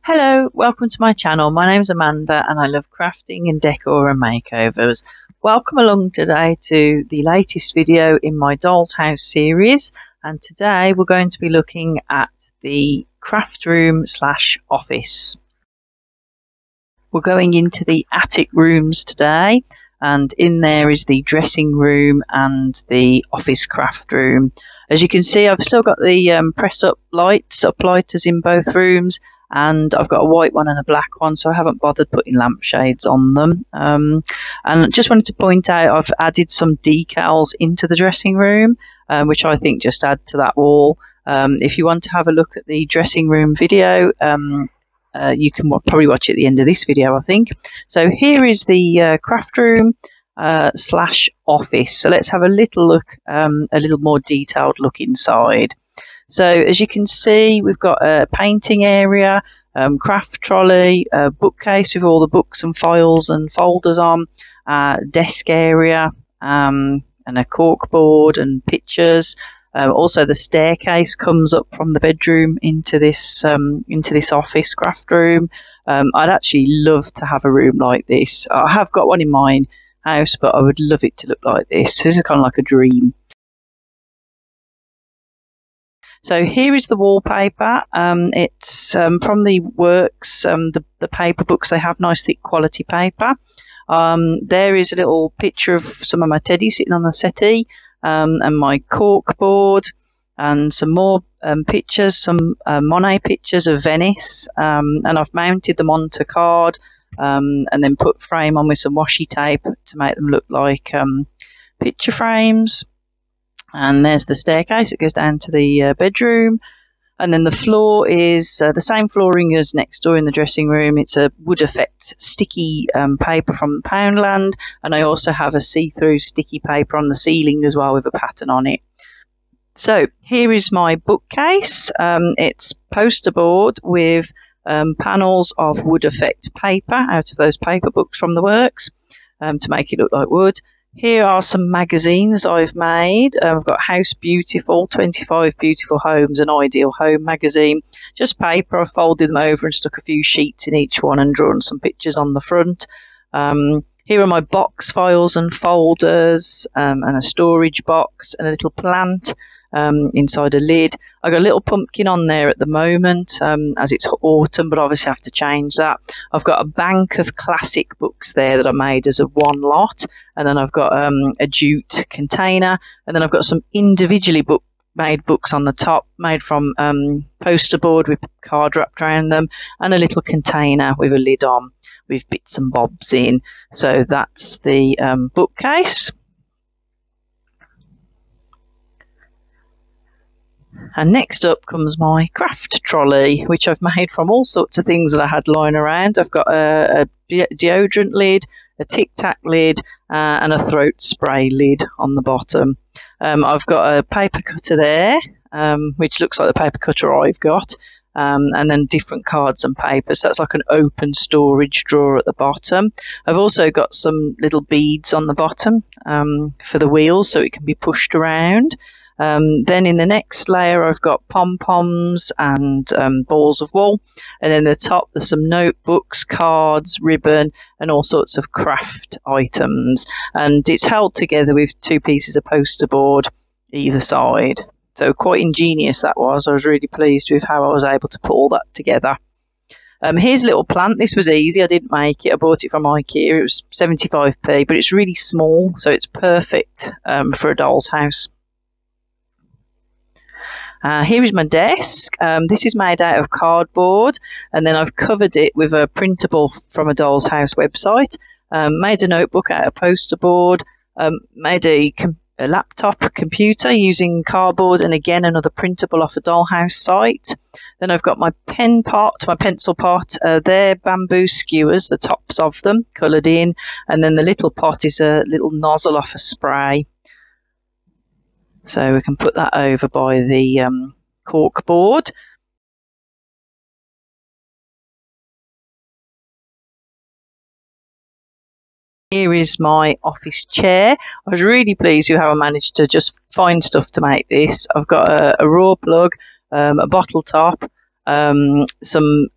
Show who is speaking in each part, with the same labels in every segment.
Speaker 1: Hello, welcome to my channel. My name's Amanda and I love crafting and decor and makeovers. Welcome along today to the latest video in my Doll's House series, and today we're going to be looking at the craft room slash office. We're going into the attic rooms today, and in there is the dressing room and the office craft room. As you can see, I've still got the press up lighters in both rooms, and I've got a white one and a black one, so I haven't bothered putting lampshades on them. And just wanted to point out I've added some decals into the dressing room, which I think just add to that wall. If you want to have a look at the dressing room video, you can probably watch it at the end of this video, I think. So here is the craft room slash office. So let's have a little look, a little more detailed look inside. So as you can see, we've got a painting area, craft trolley, a bookcase with all the books and files and folders on, desk area, and a cork board and pictures. Also, the staircase comes up from the bedroom into this office craft room. I'd actually love to have a room like this. I have got one in my house, but I would love it to look like this. This is kind of like a dream. So here is the wallpaper. It's from the works, the paper books. They have nice thick quality paper. There is a little picture of some of my teddies sitting on the settee, and my cork board, and some more pictures, some Monet pictures of Venice, and I've mounted them onto card, and then put frame on with some washi tape to make them look like picture frames. And there's the staircase that goes down to the bedroom. And then the floor is the same flooring as next door in the dressing room. It's a wood effect sticky paper from Poundland. And I also have a see-through sticky paper on the ceiling as well with a pattern on it. So here is my bookcase. It's poster board with panels of wood effect paper out of those paper books from the works to make it look like wood. Here are some magazines I've made. I've got House Beautiful, 25 Beautiful Homes, an Ideal Home magazine. Just paper, I've folded them over and stuck a few sheets in each one and drawn some pictures on the front. Here are my box files and folders, and a storage box and a little plant inside a lid. I got a little pumpkin on there at the moment, as it's autumn, but obviously have to change that. I've got a bank of classic books there that I made as a one lot, and then I've got a jute container, and then I've got some individually made books on the top, made from poster board with card wrapped around them, and a little container with a lid on with bits and bobs in. So that's the bookcase. And next up comes my craft trolley, which I've made from all sorts of things that I had lying around. I've got a deodorant lid, a Tic Tac lid, and a throat spray lid on the bottom. I've got a paper cutter there, which looks like the paper cutter I've got, and then different cards and papers. So that's like an open storage drawer at the bottom. I've also got some little beads on the bottom for the wheels so it can be pushed around. Then in the next layer I've got pom-poms and balls of wool, and then at the top there's some notebooks, cards, ribbon and all sorts of craft items, and it's held together with two pieces of poster board either side. So quite ingenious that was. I was really pleased with how I was able to put all that together. Here's a little plant. This was easy. I didn't make it. I bought it from IKEA. It was 75p, but it's really small, so it's perfect for a doll's house. Here is my desk. This is made out of cardboard, and then I've covered it with a printable from a Doll's House website. Made a notebook out of poster board. Made a laptop computer using cardboard, and again another printable off a Dollhouse site. Then I've got my pen pot, my pencil pot. They're bamboo skewers, the tops of them coloured in, and then the little pot is a little nozzle off a spray. So we can put that over by the cork board. Here is my office chair. I was really pleased with how I managed to just find stuff to make this. I've got a raw plug, a bottle top, some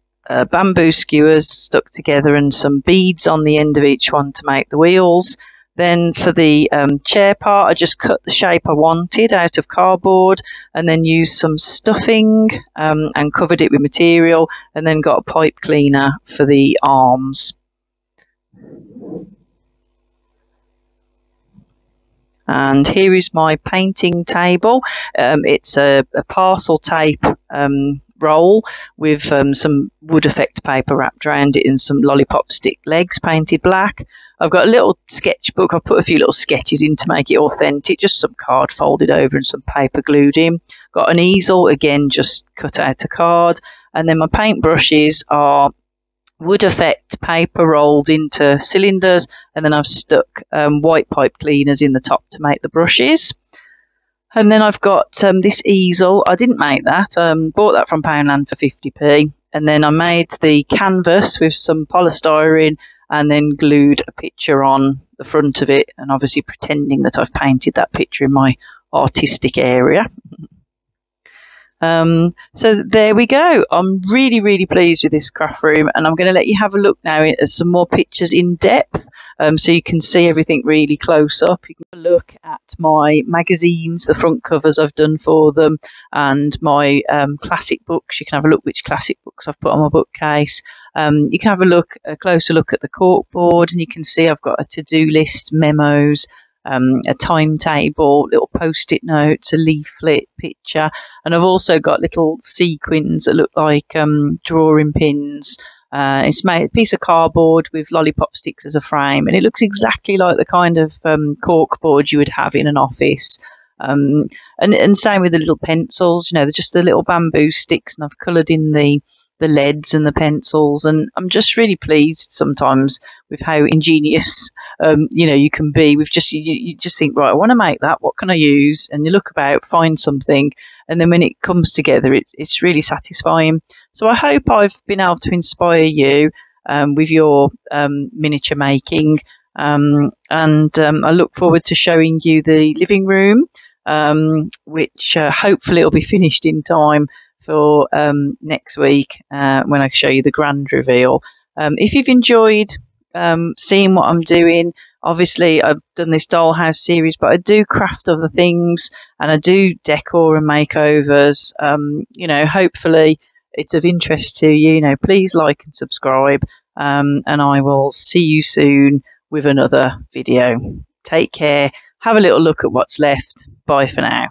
Speaker 1: bamboo skewers stuck together and some beads on the end of each one to make the wheels. Then for the chair part, I just cut the shape I wanted out of cardboard and then used some stuffing and covered it with material, and then got a pipe cleaner for the arms. And here is my painting table. It's a parcel tape roll with some wood effect paper wrapped around it and some lollipop stick legs painted black. I've got a little sketchbook. I've put a few little sketches in to make it authentic, just some card folded over and some paper glued in. Got an easel, again just cut out a card, and then my paint brushes are wood effect paper rolled into cylinders, and then I've stuck white pipe cleaners in the top to make the brushes. And then I've got this easel. I didn't make that. Bought that from Poundland for 50p. And then I made the canvas with some polystyrene and then glued a picture on the front of it, and obviously pretending that I've painted that picture in my artistic area. So there we go. I'm really pleased with this craft room, and I'm going to let you have a look now at some more pictures in depth, so you can see everything really close up. You can look at my magazines, the front covers I've done for them, and my classic books. You can have a look which classic books I've put on my bookcase. You can have a closer look at the corkboard, and you can see I've got a to-do list, memos, a timetable, little post-it notes, a leaflet, picture, and I've also got little sequins that look like drawing pins. It's made a piece of cardboard with lollipop sticks as a frame, and it looks exactly like the kind of cork board you would have in an office. And same with the little pencils, you know, they're just the little bamboo sticks, and I've coloured in the leads and the pencils, and I'm just really pleased sometimes with how ingenious you know, you can be with just you just think, right, I want to make that, what can I use? And you look about, find something, and then when it comes together, it's really satisfying. So I hope I've been able to inspire you with your miniature making, and I look forward to showing you the living room, which hopefully will be finished in time for next week when I show you the grand reveal. If you've enjoyed seeing what I'm doing, obviously I've done this Dollhouse series, but I do craft other things, and I do decor and makeovers. You know, hopefully it's of interest to you. You know, please like and subscribe, and I will see you soon with another video. Take care. Have a little look at what's left. Bye for now.